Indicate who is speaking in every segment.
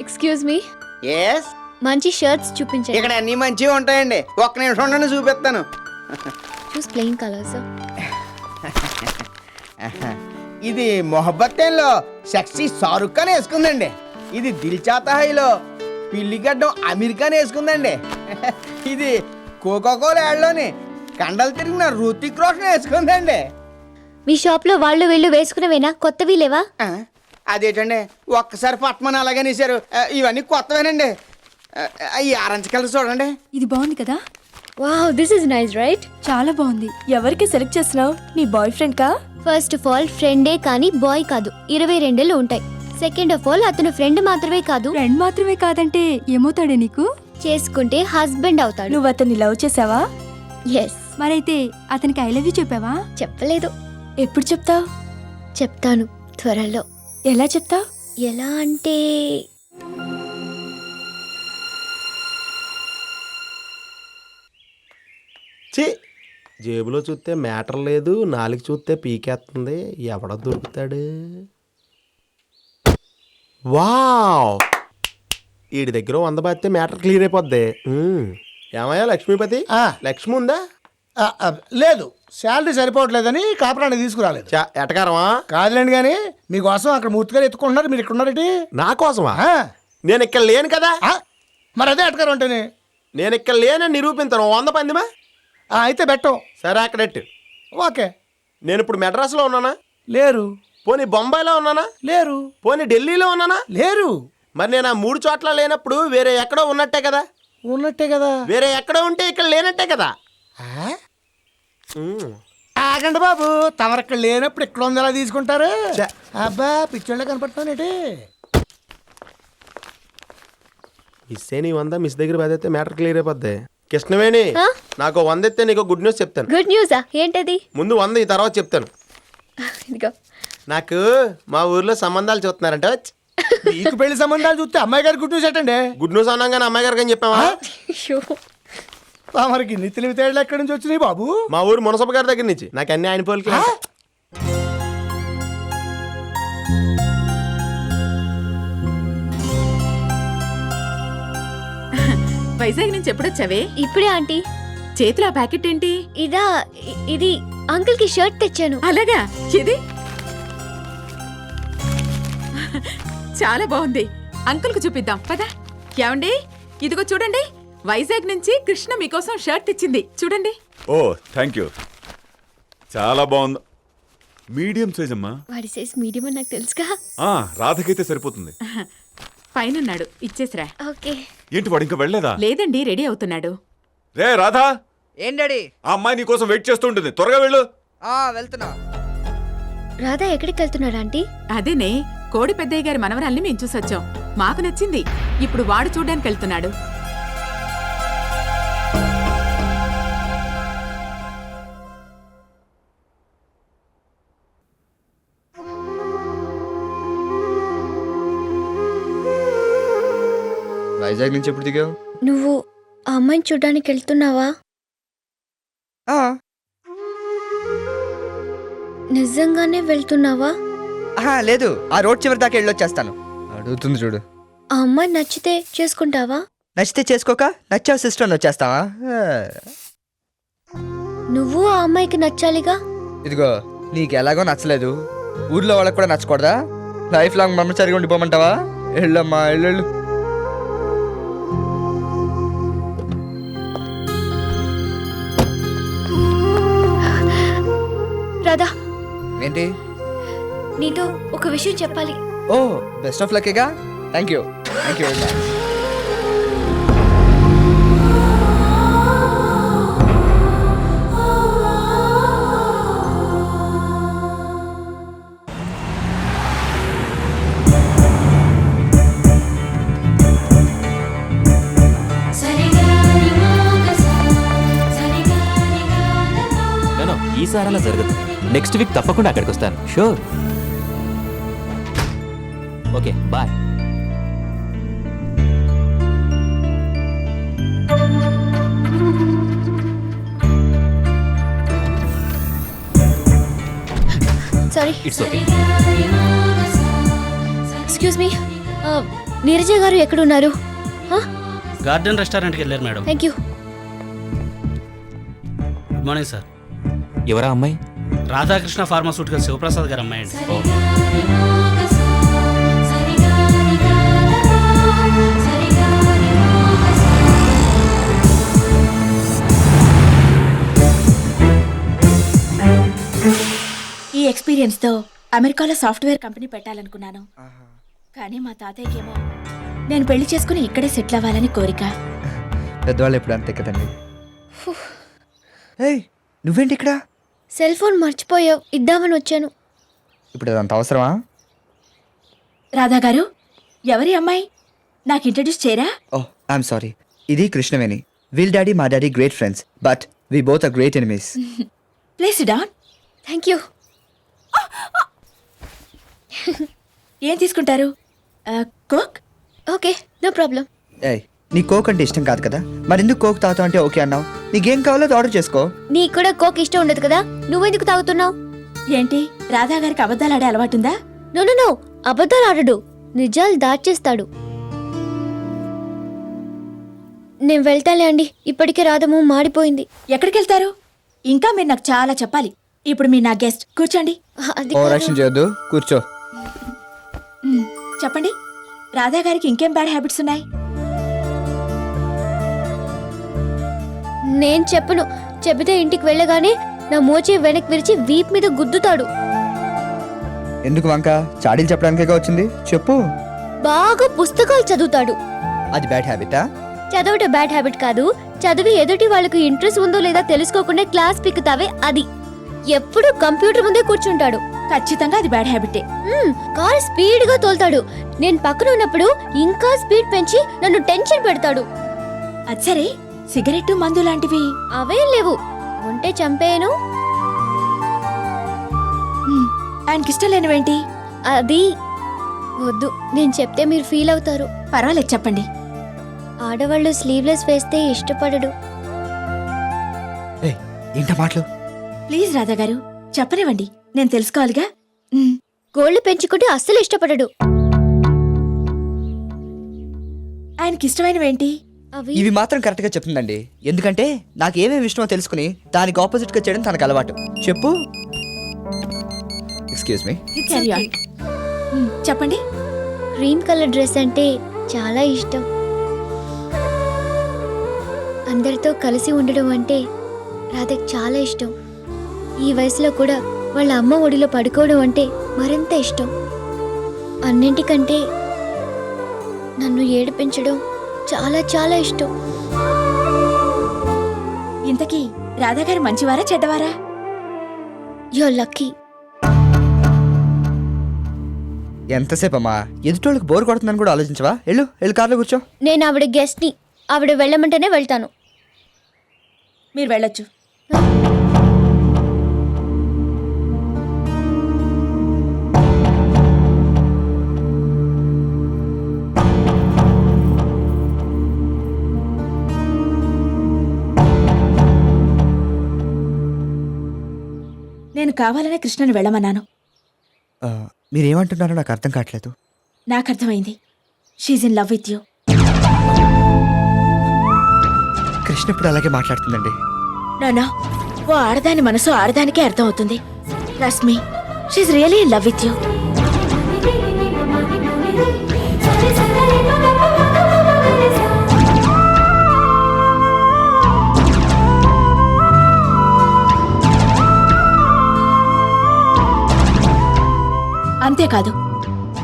Speaker 1: Excuse me,
Speaker 2: yes,
Speaker 1: మంచి shirts చూపించండి.
Speaker 2: ఇక్కడ అన్ని మంచిగా ఉంటాయండి. ఒక్క నిమిషం ఉండండి, చూపిస్తాను.
Speaker 1: చూస్ ప్లెయిన్ కలర్స్.
Speaker 2: ఇది మొహబ్బత్తేన్లో సెక్సీ షారుఖ్ ఖాన్ వేసుకుందండి. ఇది దిల్ చాతా హైలో పిల్లిగడ్డం అమీర్ ఖాన్ వేసుకుందండి. ఇది కోకోకోలా యాడ్లోని కండలు తిరిగిన రుతిక్ రోషన్ వేసుకుందండి.
Speaker 1: మీ షాప్ లో వాళ్ళు వీళ్ళు వేసుకునేవేనా, కొత్తవి లేవా?
Speaker 2: అదేటండి, ఒక్కసారి పట్టమని అలాగే నేసారు. ఇవన్నీ కొత్తవేనండి. ఈ ఆరెంజ్ కలర్ చూడండి.
Speaker 3: ఇది బాగుంది కదా?
Speaker 1: Wow, this is nice right?
Speaker 3: చాలా బాగుంది. ఎవరికి సెలెక్ట్ చేస్తున్నావు? నీ బాయ్ ఫ్రెండ్ కా?
Speaker 1: ఫస్ట్ ఆఫ్ ఆల్ ఫ్రెండే కానీ బాయ్ కాదు. 22 ఉంటాయి. సెకండ్ ఆఫ్ ఆల్ అతను ఫ్రెండ్ మాత్రమే కాదు.
Speaker 3: ఫ్రెండ్ మాత్రమే కాదంటే ఏమవుతాడే నీకు?
Speaker 1: చేసుకుంటే హస్బెండ్ అవుతాడు.
Speaker 3: నువ్వు అతన్ని లవ్ చేసావా?
Speaker 1: ఎస్.
Speaker 3: మరైతే అతనికి ఐ లవ్ యూ చెప్పావా?
Speaker 1: చెప్పలేదు.
Speaker 3: ఎప్పుడు చెప్తావు?
Speaker 1: చెప్తాను త్వరలో.
Speaker 3: ఎలా చెప్తావు?
Speaker 1: ఎలా అంటే
Speaker 4: జేబులో చూస్తే మ్యాటర్ లేదు, నాలుగు చూస్తే పీకేస్తుంది. ఎవడ దొరుకుతాడు? వావ్, వీడి దగ్గర 100 బాస్తే మ్యాటర్ క్లియర్ అయిపోద్ది. ఏమయ్యా లక్ష్మీపతి, లక్ష్మి ఉందా?
Speaker 5: లేదు, శాలరీ సరిపోవట్లేదని కాపురాన్ని తీసుకురాలేదు.
Speaker 4: ఎటకారమా?
Speaker 5: కాదులేండి కానీ మీకోసం అక్కడ మూర్తిగారు ఎత్తుకుంటున్నారు, మీరు ఇక్కడ ఉన్నారేంటి?
Speaker 4: నా కోసమా?
Speaker 5: ఆ,
Speaker 4: నేను ఇక్కడ లేను కదా.
Speaker 5: మరి అదే ఎటకారం అంటేనే.
Speaker 4: నేను ఇక్కడ లేనని నిరూపించను. 100 పందిమా?
Speaker 5: అయితే బెట్టం.
Speaker 4: సరే అక్కడెట్టు.
Speaker 5: ఓకే.
Speaker 4: నేను ఇప్పుడు మెడ్రాస్లో ఉన్నానా?
Speaker 5: లేరు.
Speaker 4: పోనీ బొంబాయిలో ఉన్నానా?
Speaker 5: లేరు.
Speaker 4: పోనీ ఢిల్లీలో ఉన్నానా?
Speaker 5: లేరు.
Speaker 4: మరి నేను ఆ 3 చోట్ల లేనప్పుడు వేరే ఎక్కడో ఉన్నట్టే కదా.
Speaker 5: ఉన్నట్టే కదా.
Speaker 4: వేరే ఎక్కడో ఉంటే ఇక్కడ లేనట్టే కదా.
Speaker 5: ఆగండి బాబు, తమరక్కడ లేనప్పుడు ఇక్కడ ఉంది ఎలా తీసుకుంటారు? అబ్బా, పిచ్చోళ్ళ కనపడుతున్నానేటి.
Speaker 4: మిస్ నీ 100 మిస్ దగ్గర బాధైతే మ్యాటర్ క్లియర్ అయిపోద్ది. కృష్ణవేణి, నాకు 100 ఎత్తే నీకు గుడ్ న్యూస్ చెప్తాను.
Speaker 1: గుడ్ న్యూసా? ఏంటది?
Speaker 4: ముందు 100 ఈ తర్వాత చెప్తాను.
Speaker 1: ఇదిగో.
Speaker 4: నాకు మా ఊర్లో సంబంధాలు చూస్తున్నారంట.
Speaker 5: మీకు పెళ్లి సంబంధాలు చూస్తే అమ్మాయి గారి గుడ్ న్యూస్ ఏంటండి?
Speaker 4: గుడ్ న్యూస్ అన్నాం కానీ అమ్మాయి గారికి అని చెప్పావా?
Speaker 5: మరికి ఇన్ని తెలివితేళ్ళు ఎక్కడి నుంచి వచ్చినాయి బాబు?
Speaker 4: మా ఊరు మునసప్ప గారి దగ్గర నుంచి. నాకు అన్ని ఆయన పోలికి.
Speaker 6: వైజాగ్ నుంచి ఎప్పుడొచ్చావే?
Speaker 1: ఇప్పుడే ఆంటీ.
Speaker 6: చేతిలో ఆ ప్యాకెట్ ఏంటి?
Speaker 1: ఇది అంకుల్ కి షర్ట్ తెచ్చాను.
Speaker 6: అలాగా? ఇది చాలా బాగుంది. అంకుల్ కు చూపిద్దాం పదా. ఏమండి, ఇదిగో చూడండి, వైజాగ్ నుంచి కృష్ణ మీకోసం షర్ట్ తెచ్చింది. చూడండి.
Speaker 7: ఓ థ్యాంక్ యూ, చాలా బాగుంది. మీడియం సైజ్ అమ్మా.
Speaker 1: వాడి సైజ్ మీడియం అని నాకు తెలుసుగా.
Speaker 7: రాధకైతే సరిపోతుంది.
Speaker 6: పైనున్నాడు, ఇచ్చేసిరా.
Speaker 1: ఓకే.
Speaker 7: ఏంటి వాడు ఇంకా వెళ్ళలేదా?
Speaker 6: లేదండి, రెడీ అవుతున్నాడు.
Speaker 7: రే రాధా,
Speaker 2: ఏంటడి?
Speaker 7: ఆ అమ్మాయి నీ కోసం వెయిట్ చేస్తూ ఉంటుంది, త్వరగా వెళ్ళు.
Speaker 2: వెళ్తున్నా.
Speaker 1: రాధా ఎక్కడికి వెళ్తున్నాడు ఆంటీ?
Speaker 6: అదేనే, కోడి పెద్దయ్య గారి మనవరాల్ని మేము చూసొచ్చాం. మాకు నచ్చింది. ఇప్పుడు వాడు చూడ్డానికి వెళ్తున్నాడు.
Speaker 8: వైజాగ్ నుంచి ఎప్పుడు దిగావు?
Speaker 1: నువ్వు ఆ అమ్మాయిని చూడ్డానికి వెళ్తున్నావా? నిజంగానే వెళ్తున్నావా?
Speaker 8: లేదు, ఆ రోడ్ చివరి దాకా వెళ్ళొచ్చేస్తాను. అడుగుతుంది చూడు.
Speaker 1: ఆ అమ్మాయి నచ్చితే చేసుకుంటావా?
Speaker 8: నచ్చితే చేసుకోక, నచ్చావు సిస్టర్ అని వచ్చేస్తావా?
Speaker 1: నువ్వు ఆ అమ్మాయికి నచ్చాలిగా.
Speaker 8: ఇదిగో, నీకు ఎలాగో నచ్చలేదు, ఊర్లో వాళ్ళకి కూడా నచ్చకూడదా? లైఫ్ లాంగ్ బ్రహ్మచారిగా ఉండిపోమంటావా? వెళ్ళమ్మా, వెళ్ళు.
Speaker 1: రాధా,
Speaker 8: ఏంటి?
Speaker 1: నీతో ఒక విషయం చెప్పాలి.
Speaker 8: ఓ, బెస్ట్ ఆఫ్ లక్గా. Thank you, thank you very much.
Speaker 9: ఈసారి అలా జరగదు. నెక్స్ట్ వీక్ తప్పకుండా అక్కడికి వస్తాను. Sure. Okay, bye.
Speaker 1: Sorry.
Speaker 9: It's okay.
Speaker 1: Excuse me, Neeraja గారు ఎక్కడున్నారు?
Speaker 10: గార్డెన్ రెస్టారెంట్కి వెళ్ళారు madam.
Speaker 1: Thank you.
Speaker 10: Good morning sir.
Speaker 9: ఎవరా అమ్మాయి?
Speaker 10: రాధాకృష్ణ ఫార్మాస్యూటికల్ శివప్రసాద్ గారు అమ్మాయి అండి.
Speaker 3: ఈ ఎక్స్పీరియన్స్తో అమెరికాలో సాఫ్ట్వేర్ కంపెనీ పెట్టాలనుకున్నాను. కానీ మా తాతయ్యకేమో నేను పెళ్లి చేసుకుని ఇక్కడే సెటిల్ అవ్వాలని కోరిక.
Speaker 8: పెద్దవాళ్ళు ఎప్పుడు అంతే కదండి. ఏయ్ నువ్వేంటి ఇక్కడ?
Speaker 1: సెల్ ఫోన్ మర్చిపోయావు, ఇద్దామని వచ్చాను.
Speaker 8: ఇప్పుడు అదంత అవసరమా?
Speaker 3: రాధా గారు, ఎవరి అమ్మాయి? నాకు ఇంట్రడ్యూస్ చేయరా?
Speaker 8: Oh I'm sorry. ఇది కృష్ణవేణి. వీల్ డాడీ మా daddy great friends, but we both are great enemies.
Speaker 3: Please down.
Speaker 1: Thank you.
Speaker 3: ఏం తీసుకుంటారు? కోక్?
Speaker 1: Okay, no problem.
Speaker 8: ఏయ్ నీ కోక్ అంటే ఇష్టం కాదు కదా, మరి ఎందుకు కోక్ తాగుతావు అంటే ఓకే అన్నావు? నీకేం కావాలో అది ఆర్డర్ చేసుకో.
Speaker 1: నీకు కూడా కోక్ ఇష్టం ఉండదు కదా, నువ్వెందుకు తాగుతున్నావు?
Speaker 3: ఏంటి, రాధా గారికి అబద్ధాలు ఆడే అలవాటుందా?
Speaker 1: నో నో నో, అబద్ధాలు ఆడడు, నిజాలు దాచేస్తాడు. నేను వెళ్తాలే అండి, ఇప్పటికే రాధము మాడిపోయింది.
Speaker 3: ఎక్కడికి వెళ్తారు? ఇంకా మీరు నాకు చాలా చెప్పాలి. ఇప్పుడు మీరు నా గెస్ట్, కూర్చోండి.
Speaker 1: అది
Speaker 8: ఓ
Speaker 1: కాదు.
Speaker 8: రక్షణ చేయొద్దు, కూర్చో.
Speaker 3: చెప్పండి, రాధా గారికి ఇంకేం బ్యాడ్ హ్యాబిట్స్ ఉన్నాయి?
Speaker 1: నేను చెప్పను, చెబితే ఇంటికి వెళ్ళగానే నా మోచే వెనక్కి విరిచి వీప్ మీద గుద్దుతాడు.
Speaker 8: ఎందుకు వంక? చాడీలు చెప్పడానికే వచ్చింది, చెప్పు.
Speaker 1: బాగా పుస్తకాలు చదువుతాడు.
Speaker 8: అది బ్యాడ్ హ్యాబిటా?
Speaker 1: చదవటం బ్యాడ్ హ్యాబిట్ కాదు, చదివి ఎదుటి వాళ్ళకు ఇంట్రెస్ట్ ఉందో లేదా తెలుసుకోకుండా క్లాస్ పిక్కుతావే అది. ఎప్పుడు కంప్యూటర్ ముందే కూర్చుంటాడు.
Speaker 3: ఖచ్చితంగా అది బ్యాడ్ హ్యాబిటే.
Speaker 1: కార్ స్పీడ్ గా తోలుతాడు. నేను పక్కన ఉన్నప్పుడు ఇంకా స్పీడ్ పెంచి నన్ను టెన్షన్ పెడతాడు.
Speaker 3: అది సరే, సిగరెట్ మందు లాంటివి
Speaker 1: అవేం లేవు, ఉంటే చంపేయను.
Speaker 3: ఆయనకి ఇష్టం లేనివేంటి?
Speaker 1: అది వద్దు, నేను చెప్తే మీరు ఫీల్ అవుతారు.
Speaker 3: పర్వాలేదు, చెప్పండి.
Speaker 1: ఆడవాళ్ళు స్లీవ్లెస్ వేస్తే ఇష్టపడడు.
Speaker 8: ఏయ్ ఏంట మాటలు?
Speaker 3: ప్లీజ్ రాధా గారు, చెప్పనివ్వండి, నేను తెలుసుకోవాలిగా.
Speaker 1: గోళ్లు పెంచుకుంటే అస్సలు ఇష్టపడడు.
Speaker 3: ఆయనకి ఇష్టమైనవేంటి?
Speaker 1: అవి
Speaker 8: ఇవి మాత్రం కరెక్ట్ గా చెప్తుందండి, ఎందుకంటే నాకు ఏమేమి ఇష్టమో తెలుసుకుని దానికి ఆపోజిట్ గా చేయడం తనకు అలవాటు. చెప్పు. Excuse me.
Speaker 3: Carry on. చెప్పండి.
Speaker 1: క్రీమ్ కలర్ డ్రెస్ అంటే చాలా ఇష్టం. అందరితో కలిసి ఉండడం అంటే రాధకి చాలా ఇష్టం. ఈ వయసులో కూడా వాళ్ళ అమ్మ ఒడిలో పడుకోవడం అంటే మరింత ఇష్టం. అన్నింటికంటే నన్ను ఏడిపించడం చాలా చాలా ఇష్టం.
Speaker 3: ఇంతకీ రాధా గారు మంచివారా చెడ్డవారా?
Speaker 1: Your lucky.
Speaker 8: ఎంతసేపు అమ్మా, ఎదుటోళ్ళకి బోర్ కొడుతుందని కూడా ఆలోచించవా? వెళ్ళు వెళ్ళు, కార్లో కూర్చో.
Speaker 1: నేను ఆవిడ గెస్ట్ని, ఆవిడ వెళ్ళమంటేనే వెళ్తాను.
Speaker 3: మీరు వెళ్ళొచ్చు. నేను కావాలనే కృష్ణని వెళ్ళమన్నాను.
Speaker 8: మీరేమంటున్నారో నాకు అర్థం కావట్లేదు.
Speaker 3: నాకు అర్థమైంది. She's in love with you.
Speaker 8: Krishna ఇప్పుడు అలాగే మాట్లాడుతుందండి.
Speaker 3: నో, ఓ ఆడదాని మనసు ఆడదానికే అర్థం అవుతుంది. Trust me, she's really in love with you. అంతేకాదు,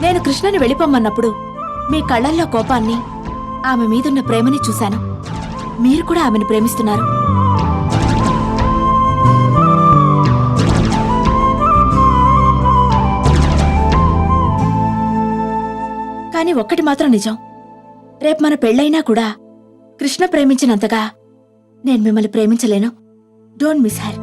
Speaker 3: నేను కృష్ణని వెళ్ళిపోమ్మన్నప్పుడు మీ కళ్ళల్లో కోపాన్ని, ఆమె మీదున్న ప్రేమని చూశాను. మీరు కూడా ఆమెను ప్రేమిస్తున్నారు. కానీ ఒక్కటి మాత్రం నిజం, రేపు మన పెళ్ళైనా కూడా కృష్ణ ప్రేమించినంతగా నేను మిమ్మల్ని ప్రేమించలేను. Don't miss her.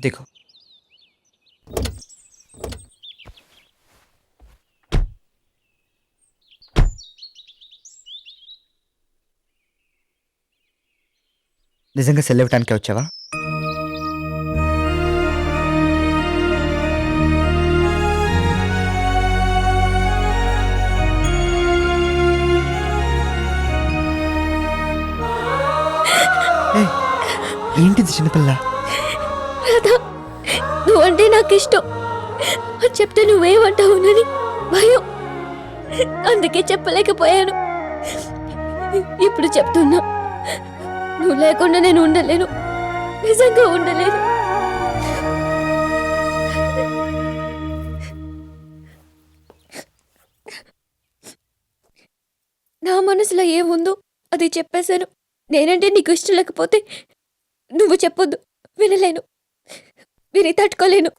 Speaker 8: देखो నిజంగా సెల్ ఇవ్వటానికే వచ్చావా? ఏయ్, ఏంటిది చిన్నపిల్ల?
Speaker 1: రాధా నువ్వంటే నాకు ఇష్టం. అది చెప్తే నువ్వేమంటావునని భయం, అందుకే చెప్పలేకపోయాను. ఇప్పుడు చెప్తున్నా, నువ్వు లేకుండా నేను ఉండలేను, నిజంగా ఉండలేను. నా మనసులో ఏముందో అది చెప్పేశాను. నేనంటే నీకు ఇష్టం లేకపోతే నువ్వు చెప్పొద్దు, వినలేను, విని తట్టుకోలేను.